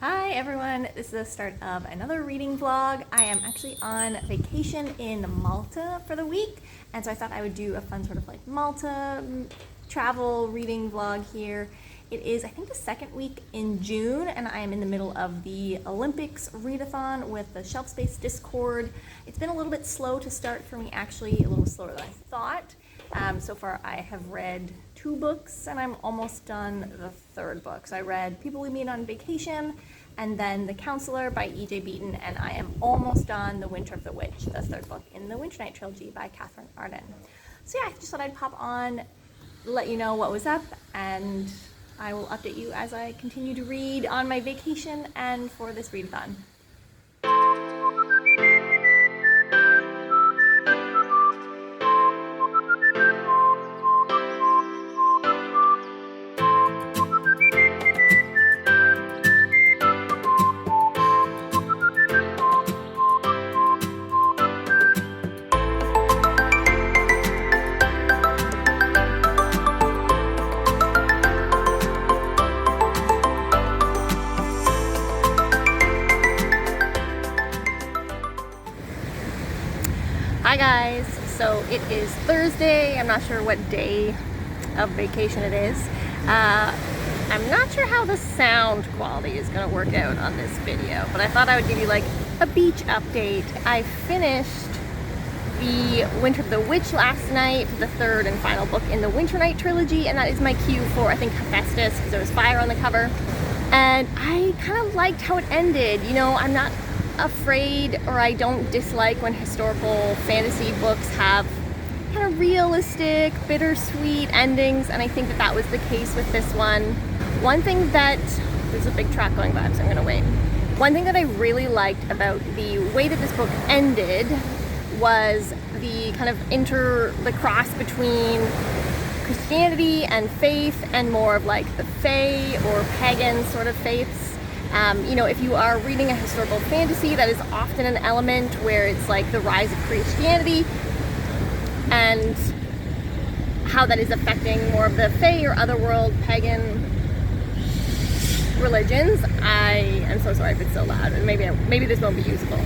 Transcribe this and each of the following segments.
Hi everyone, this is the start of another reading vlog. I am actually on vacation in Malta for the week, and so I thought I would do a fun sort of like Malta travel reading vlog here. It is, I think, the second week in June, and I am in the middle of the Olympics readathon with the Shelf Space Discord. It's been a little bit slow to start for me, actually, a little slower than I thought. So far I have read 2 books and I'm almost done the 3rd book. So I read People We Meet on Vacation and then The Counselor by E.J. Beaton, and I am almost done The Winter of the Witch, the 3rd book in the Winter Night trilogy by Catherine Arden. So yeah, I just thought I'd pop on, let you know what was up, and I will update you as I continue to read on my vacation and for this readathon. Hi guys, so it is Thursday. I'm not sure what day of vacation it is. I'm not sure how the sound quality is going to work out on this video, but I thought I would give you like a beach update. I finished the Winter of the Witch last night, the 3rd and final book in the Winter Night trilogy, and that is my cue for, I think, Hephaestus, because there was fire on the cover. And I kind of liked how it ended. You know, I'm not afraid, or I don't dislike when historical fantasy books have kind of realistic, bittersweet endings, and I think that that was the case with this one. One thing that, there's a big truck going by, so I'm gonna wait. One thing that I really liked about the way that this book ended was the kind of the cross between Christianity and faith and more of like the fae or pagan sort of faiths. You know, if you are reading a historical fantasy, that is often an element where it's like the rise of Christianity and how that is affecting more of the fae or otherworld pagan religions. I am so sorry if it's so loud, and maybe this won't be usable.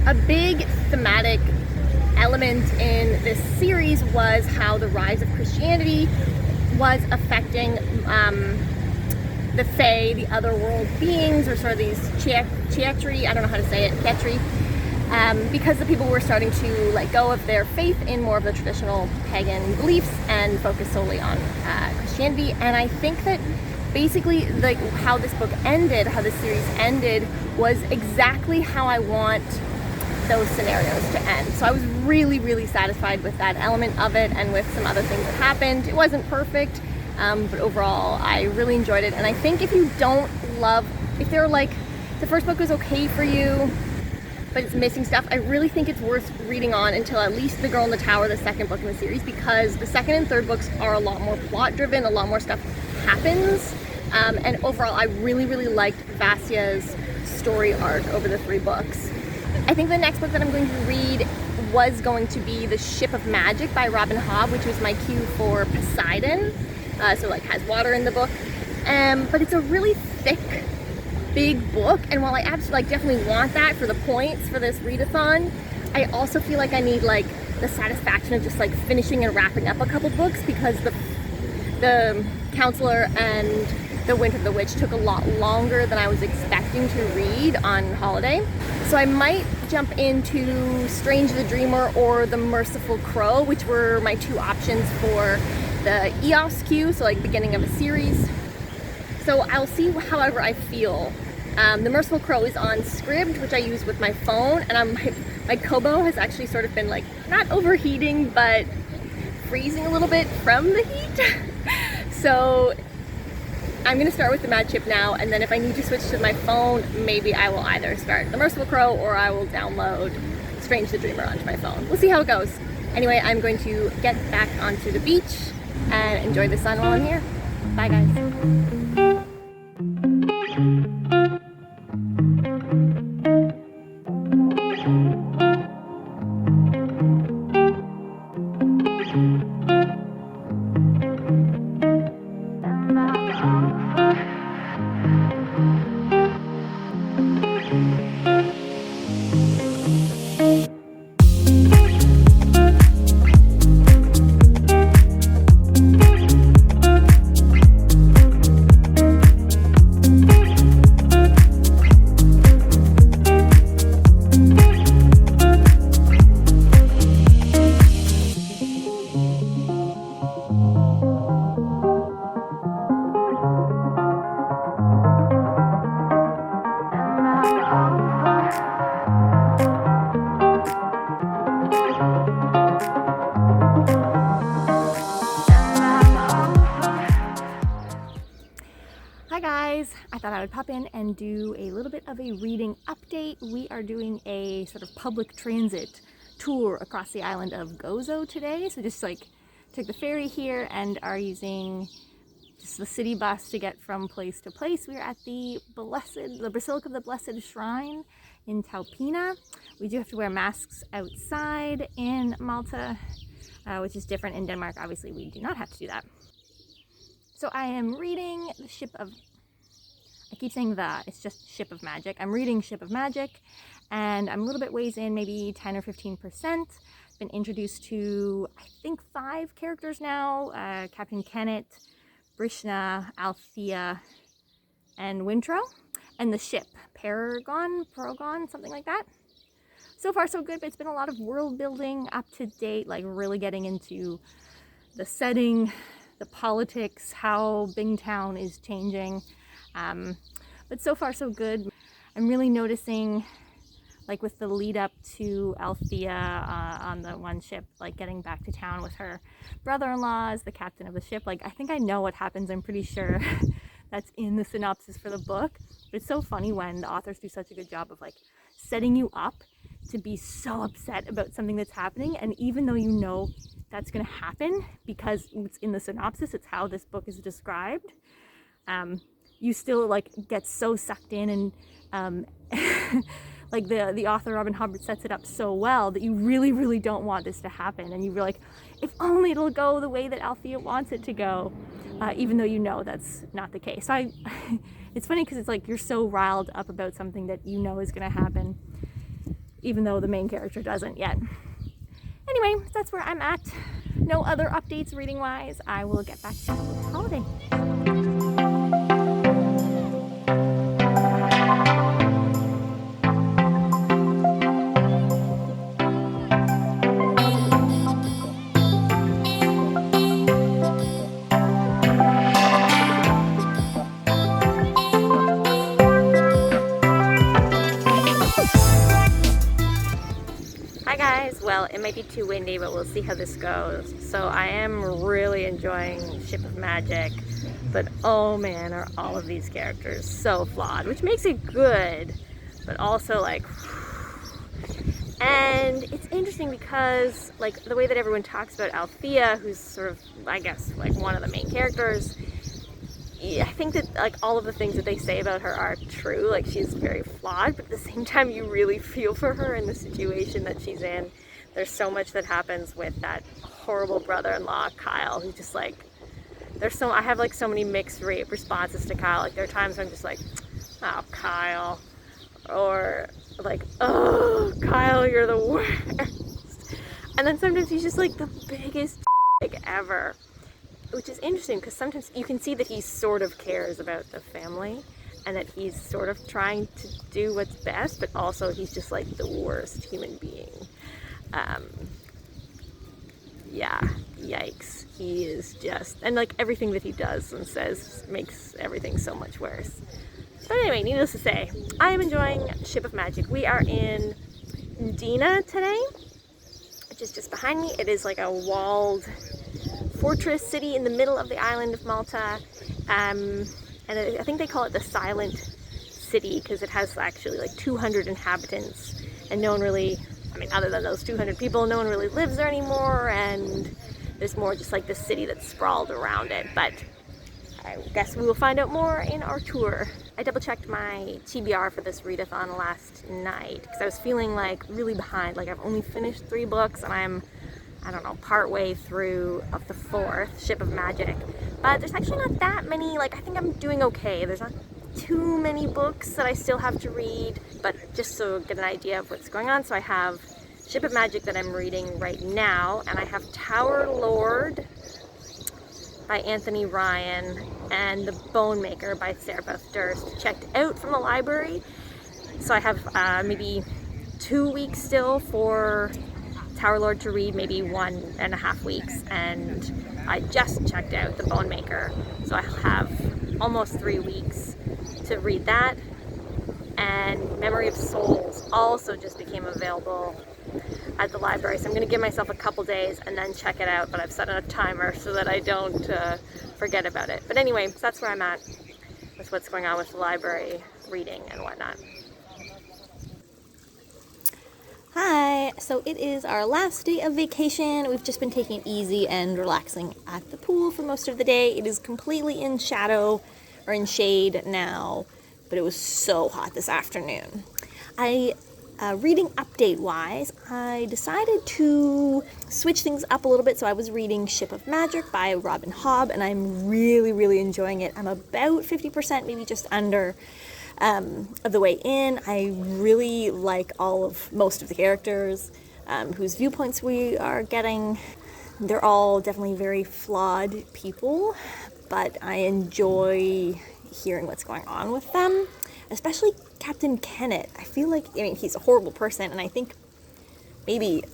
A big thematic element in this series was how the rise of Christianity was affecting the fae, the otherworld beings, or sort of these Chietri, I don't know how to say it, Chietri, because the people were starting to let go of their faith in more of the traditional pagan beliefs and focus solely on Christianity. And I think that basically like how this book ended, how this series ended, was exactly how I want those scenarios to end. So I was really, really satisfied with that element of it and with some other things that happened. It wasn't perfect, but overall I really enjoyed it. And I think if you don't love, if they're like, the first book was okay for you, but it's missing stuff, I really think it's worth reading on until at least The Girl in the Tower, the 2nd book in the series, because the 2nd and 3rd books are a lot more plot driven, a lot more stuff happens. And overall I really, really liked Vassia's story arc over the 3 books. I think the next book that I'm going to read was going to be The Ship of Magic by Robin Hobb, which was my cue for Poseidon. So like has water in the book, but it's a really thick, big book, and while I absolutely definitely want that for the points for this readathon, I also feel like I need like the satisfaction of just like finishing and wrapping up a couple books, because the Counselor and The Winter of the Witch took a lot longer than I was expecting to read on holiday. So I might jump into Strange the Dreamer or The Merciful Crow, which were my 2 options for the EOS queue, so like beginning of a series. So I'll see however I feel. The Merciful Crow is on Scribd, which I use with my phone, and my Kobo has actually sort of been like, not overheating, but freezing a little bit from the heat. So I'm gonna start with the Mad Chip now, and then if I need to switch to my phone, maybe I will either start The Merciful Crow or I will download Strange the Dreamer onto my phone. We'll see how it goes. Anyway, I'm going to get back onto the beach and enjoy the sun while I'm here. Bye guys. and do a little bit of a reading update. We are doing a sort of public transit tour across the island of Gozo today. So just like took the ferry here and are using just the city bus to get from place to place. We're at the Basilica of the Blessed Shrine in Taupina. We do have to wear masks outside in Malta, which is different in Denmark. Obviously, we do not have to do that. So I am reading the Ship of, I keep saying it's just Ship of Magic. I'm reading Ship of Magic, and I'm a little bit ways in, maybe 10 or 15%. Been introduced to, I think, 5 characters now. Captain Kennet, Brishna, Althea, and Wintro. And the ship, Paragon, something like that. So far so good, but it's been a lot of world building, up to date, like really getting into the setting, the politics, how Bingtown is changing. But so far so good. I'm really noticing, like with the lead up to Althea on the one ship, like getting back to town with her brother-in-law as the captain of the ship. Like, I think I know what happens. I'm pretty sure that's in the synopsis for the book. But it's so funny when the authors do such a good job of like setting you up to be so upset about something that's happening, and even though you know that's going to happen because it's in the synopsis, it's how this book is described, you still like get so sucked in, and like the author Robin Hubbard sets it up so well that you really don't want this to happen, and you're like, if only it'll go the way that Althea wants it to go, even though you know that's not the case. So it's funny because it's like you're so riled up about something that you know is going to happen, even though the main character doesn't yet. Anyway, that's where I'm at. No other updates reading wise. I will get back to the holiday. Well, it might be too windy, but we'll see how this goes. So I am really enjoying Ship of Magic, but oh man, are all of these characters so flawed, which makes it good, but also like, and it's interesting because like the way that everyone talks about Althea, who's sort of, I guess, like one of the main characters, I think that like all of the things that they say about her are true. Like, she's very flawed, but at the same time you really feel for her in the situation that she's in. There's so much that happens with that horrible brother-in-law Kyle, who just like, I have like so many mixed responses to Kyle. Like, there are times when I'm just like, oh Kyle, or like, oh Kyle, you're the worst. And then sometimes he's just like the biggest ever. Which is interesting because sometimes you can see that he sort of cares about the family and that he's sort of trying to do what's best, but also he's just like the worst human being. Yeah, yikes. He is just, and like everything that he does and says makes everything so much worse. But anyway, needless to say, I am enjoying Ship of Magic. We are in Dina today, which is just behind me. It is like a walled fortress city in the middle of the island of Malta, and I think they call it the Silent City because it has actually like 200 inhabitants, and no one really, I mean, other than those 200 people, no one really lives there anymore, and there's more just like the city that's sprawled around it. But I guess we will find out more in our tour. I double checked my TBR for this readathon last night because I was feeling like really behind. Like, I've only finished 3 books and I'm, I don't know, part way through of the 4th, Ship of Magic. But there's actually not that many, like, I think I'm doing okay. There's not too many books that I still have to read, but just so get an idea of what's going on. So I have Ship of Magic that I'm reading right now, and I have Tower Lord by Anthony Ryan and The Bone Maker by Sarah Beth Durst checked out from the library. So I have maybe 2 weeks still for Tower Lord to read, maybe 1.5 weeks, and I just checked out The Bone Maker, so I have almost 3 weeks to read that. And Memory of Souls also just became available at the library, so I'm going to give myself a couple days and then check it out, but I've set a timer so that I don't forget about it. But anyway, so that's where I'm at with what's going on with the library reading and whatnot. Hi, so it is our last day of vacation. We've just been taking it easy and relaxing at the pool for most of the day. It is completely in shadow or in shade now, but it was so hot this afternoon. Reading update-wise, I decided to switch things up a little bit, so I was reading Ship of Magic by Robin Hobb, and I'm really, really enjoying it. I'm about 50%, maybe just under, of the way in. I really like most of the characters whose viewpoints we are getting. They're all definitely very flawed people, but I enjoy hearing what's going on with them, especially Captain Kenneth. I feel like, he's a horrible person, and I think maybe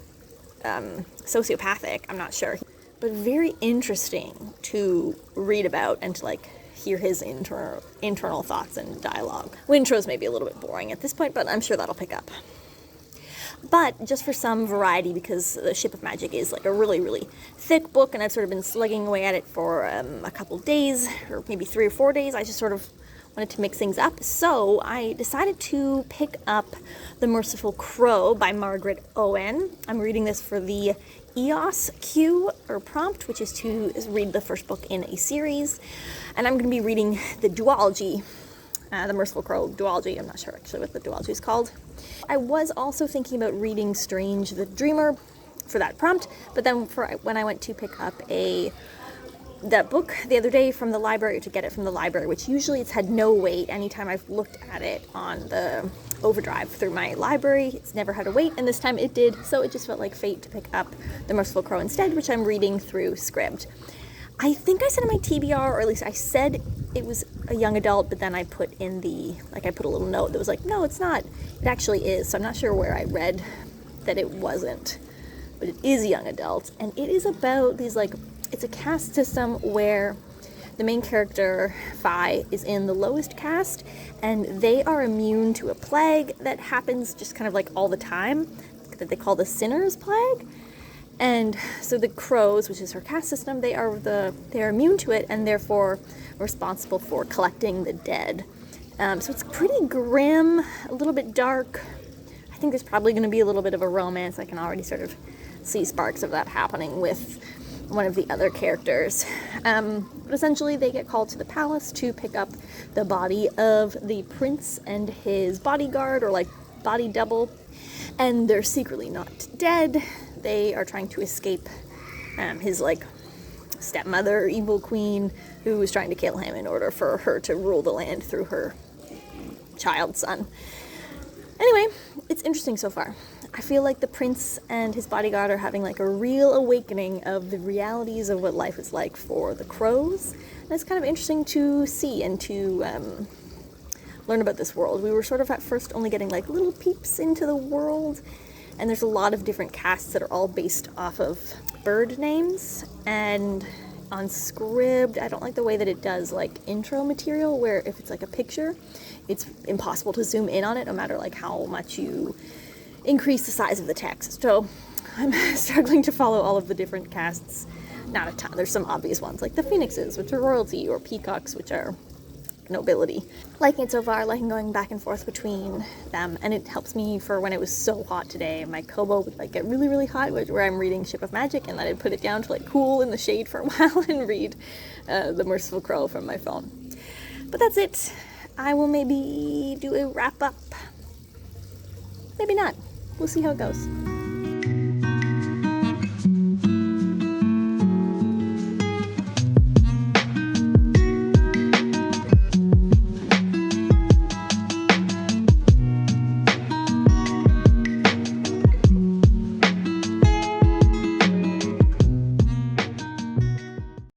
sociopathic, I'm not sure, but very interesting to read about and to hear his internal thoughts and dialogue. Wintro's maybe a little bit boring at this point, but I'm sure that'll pick up. But just for some variety, because the Ship of Magic is a really, really thick book, and I've sort of been slugging away at it for a couple days, or maybe 3 or 4 days, I just sort of wanted to mix things up. So I decided to pick up The Merciful Crow by Margaret Owen. I'm reading this for the EOS queue or prompt, which is to read the first book in a series. And I'm going to be reading the duology, The Merciful Crow duology. I'm not sure actually what the duology is called. I was also thinking about reading Strange the Dreamer for that prompt, but then when I went to pick up that book the other day from the library, to get it from the library, which usually it's had no wait. Anytime I've looked at it on the overdrive through my library, it's never had a wait, and this time it did, so it just felt like fate to pick up The Merciful Crow instead, which I'm reading through Scribd. I think I said in my TBR, or at least I said it was a young adult, but then I put in I put a little note that was no, it's not. It actually is, so I'm not sure where I read that it wasn't, but it is young adult, and it is about these it's a caste system where the main character, Phi, is in the lowest caste, and they are immune to a plague that happens just kind of all the time, that they call the Sinner's Plague. And so the Crows, which is her caste system, they are immune to it, and therefore responsible for collecting the dead. So it's pretty grim, a little bit dark. I think there's probably going to be a little bit of a romance. I can already sort of see sparks of that happening with one of the other characters. But essentially they get called to the palace to pick up the body of the prince and his bodyguard, or body double, and they're secretly not dead. They are trying to escape his stepmother, evil queen, who is trying to kill him in order for her to rule the land through her child son. Anyway, it's interesting so far. I feel like the prince and his bodyguard are having a real awakening of the realities of what life is like for the Crows. And it's kind of interesting to see and to learn about this world. We were sort of at first only getting little peeps into the world, and there's a lot of different castes that are all based off of bird names. And on Scribd, I don't like the way that it does intro material, where if it's a picture, it's impossible to zoom in on it, no matter how much you increase the size of the text. So I'm struggling to follow all of the different castes. Not a ton. There's some obvious ones, like the phoenixes, which are royalty, or peacocks, which are nobility. Liking it so far, liking going back and forth between them, and it helps me for when it was so hot today. My Kobo would get really, really hot, where I'm reading Ship of Magic, and then I'd put it down to cool in the shade for a while and read The Merciful Crow from my phone. But that's it. I will maybe do a wrap up. Maybe not. We'll see how it goes.